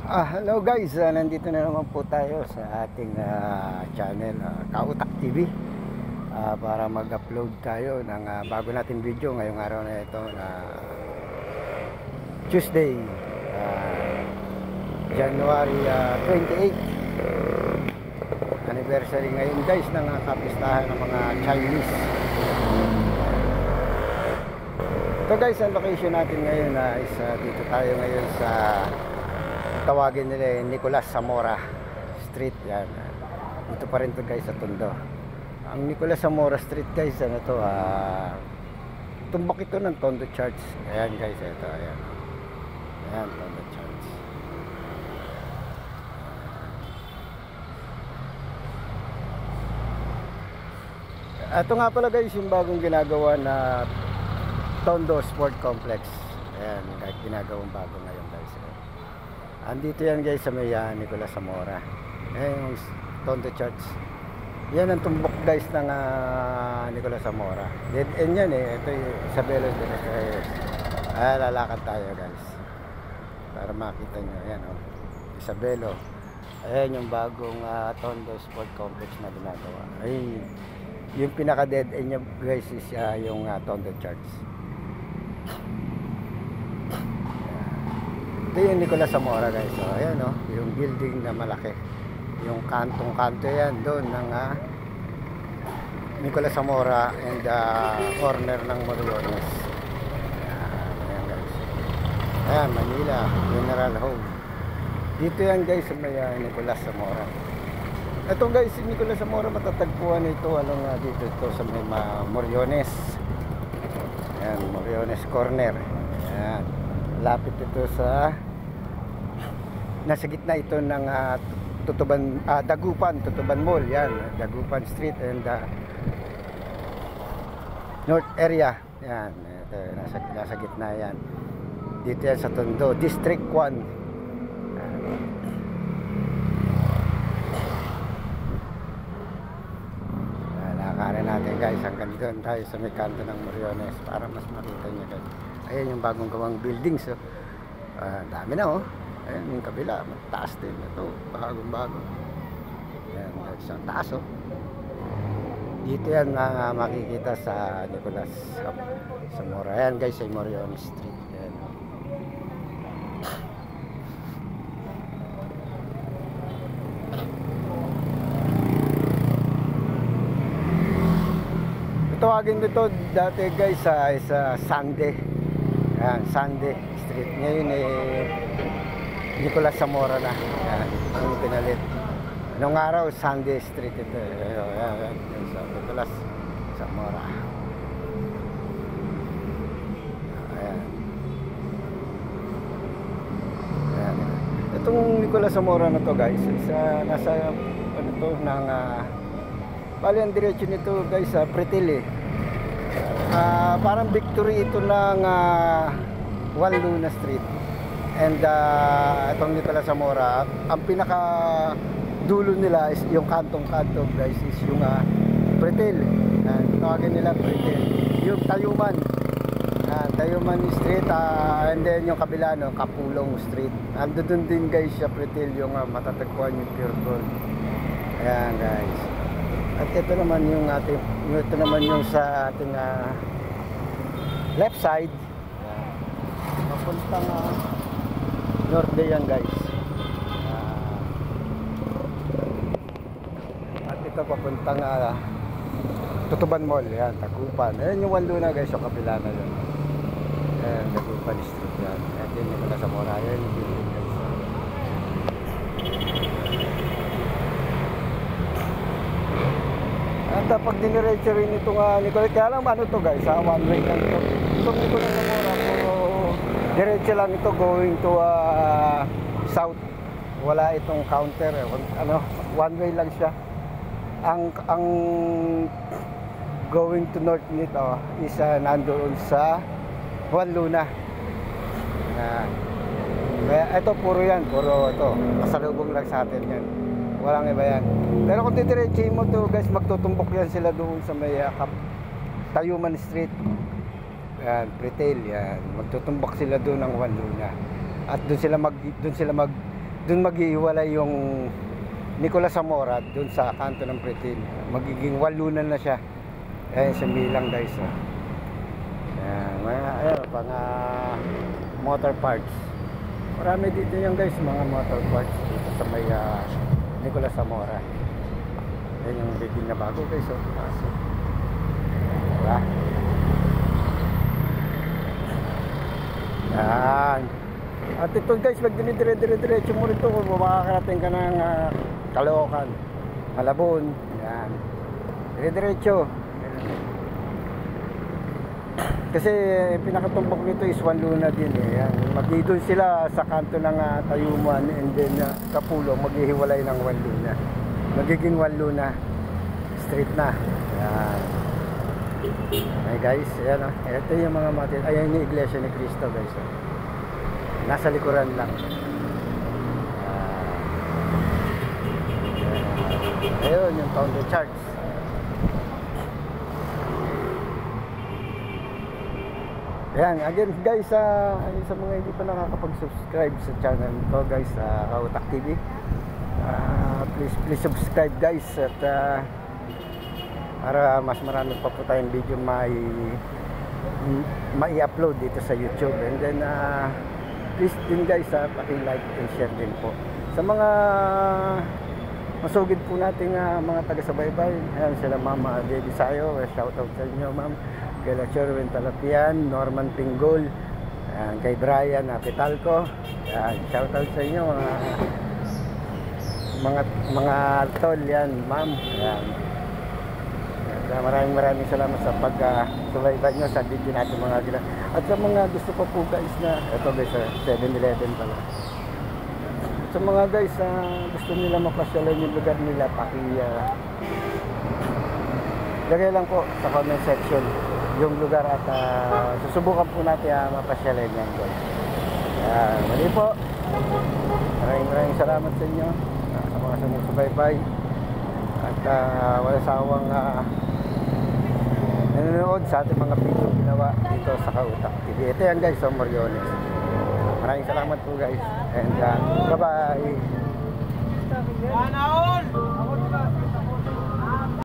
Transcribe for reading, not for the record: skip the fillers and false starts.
Hello guys, nandito na naman po tayo sa ating channel, Kautak TV, para mag-upload tayo ng bago natin video ngayong araw na ito na Tuesday, January 28 anniversary ngayon guys ng kapistahan ng mga Chinese. Ito guys, ang location natin ngayon is dito tayo ngayon sa tawagin nila Nicolas Zamora Street. Yan, dito pa rin to guys sa Tondo. Ang Nicolas Zamora Street guys, ano to, tumbok ito ng Tondo Church. Ayan guys, ito, ayan, ayan, Tondo Church. Ito nga pala guys yung bagong ginagawa na Tondo Sport Complex. Ayan, ginagawang bago ngayon guys. Andito yan guys sa may Nicolas Zamora. Ayan yung Tondo Church. Yan ang tumbok guys ng Nicolas Zamora. Dead end yan eh. Ito yung Isabela de los Reyes. Lalakad tayo guys para makita nyo. Ayan o, Isabelo. Ayan yung bagong Tondo Sport Complex na ginagawa. Ay, yung pinaka dead end nyo guys is yung Tondo Church. Ito yung Nicolas Zamora guys. So ayan o, yung building na malaki, yung kantong-kanto yan doon ng Nicolas Zamora and corner ng Moriones. Ayan guys. Ayan, Manila General Home. Dito yan guys sa may Nicolas Zamora. Ito guys, si Nicolas Zamora matatagpuan ito dito ito sa may Moriones. Ayan, Moriones corner. Ayan, lapit ito sa nasa gitna ito ng Dagupan Mall. Yan, Dagupan Street and North area. Yan, ito, nasa gitna yan. Dito yan sa Tondo District 1. Lakarin natin guys hanggang doon tayo sa may kanto ng Moriones para mas makita nyo guys. Ayan yung bagong gawang buildings. Dami na oh. Ayan yung kabila, mataas din ito, bagong bago. Ayan guys, ang taas oh. Dito yan makikita sa Nicolas Zamora. Ayan guys, sa Moriones Street. Ayan. Tawagin dito dati guys sa Sunday. Ayan, Sunday Street. Ngayon Nicolas Zamora na. Ayan, ang pinalit. Anong araw, Sunday Street ito. Ayan, Nicolas Zamora. Ayan. Ayan. Itong Nicolas Zamora na to guys, nasa ano to ng bali ang diretsyo nito guys sa Pretil eh. Parang victory ito ng Juan Luna Street. And itong Nicolas Zamora, ang pinaka dulo nila is yung kantong-kanto guys, is yung Pretil. Tawagin nila Pretil. Yung Tayuman. Tayuman Street, and then yung kabila no, Kapulong Street. Doon din guys sa Pretil yung matatagpuan yung Pure Gold. Ayan guys. At ito naman yung ating, ito naman yung sa ating left side. Papuntang north yan guys. At ito papuntang Tutuban Mall. Yan, Dagupan. Ayan yung Juan Luna guys, yung kabila na yun. Ayan, Dagupan Street yan. Ayan yung Nicolas Zamora. Ayan yung building guys. At pag diniretso rin itong Nicolas, kaya lang ano to guys, one way lang ito. Itong Nicolas Zamora, puro diretso lang ito going to south. Wala itong counter, one way lang siya. Ang going to north nito is nandoon sa Juan Luna. Kaya ito puro yan, puro ito, kasalubong lang sa atin yan. Walang iba yan. Pero kung titiretsin mo to guys, magtutumbok yan sila doon sa may Tayuman Street. Yan, Pretil yan. Magtutumbok sila doon ng Juan Luna. At doon sila doon mag-iiwalay yung Nicolas Zamora doon sa kanto ng Pretil. Magiging walunan na siya. Ayan, sa Milang guys. Oh. Ayan, ayan, mga motor parts. Marami dito yan guys, mga motor parts dito sa may Nicolas Zamora. Ayan yung building na bago guys. Oh. Diba? Ayan. At ito guys, pag dinidire-diretso mo rito, kung makakarating ka ng Caloocan, Malabon, yan. Dire-diretso. Kasi pinakatumbok nito is Juan Luna din eh. Yan. Magdidon sila sa kanto ng Tayuman and then Kapulong, maghihiwalay ng Juan Luna. Magiging Juan Luna street na. Yan. Okay guys, ayan o. Ito yung mga matin. Ayan yung Iglesia ni Cristo guys. Nasa likuran lang. Ayun yung Tondo Church. Ayan, again guys, sa mga hindi pa nakakapag-subscribe sa channel ko guys, Kautak TV, please subscribe guys at para mas marami pa po tayong video mai-upload dito sa YouTube. And then please din guys, paki-like and share din po sa mga masugid po nating mga taga-subaybay. Ayan sila Ma'am Debbie Sayo, shoutout sa inyo ma'am. Kay Cherwin Talapian, Norman Pinggol, ayan, kay Brian Pitalco, ayan, shoutout sa inyo mga tol yan ma'am. Ayan. Maraming salamat sa pag-subaybay nyo sa video natin mga gila. At sa mga gusto pa po guys na ito guys, 7-Eleven pala. Sa mga guys gusto nila mapasyalan yung lugar nila, lagay lang po sa comment section yung lugar at susubukan po natin mapasyalan yan guys. Mali po, maraming salamat sa inyo sa mga sumusubaybay at wala sawang nanonood sa ating mga video ginawa dito sa Kautak TV. Ito yan guys, sa Moriones. Maraming salamat po guys and bye bye.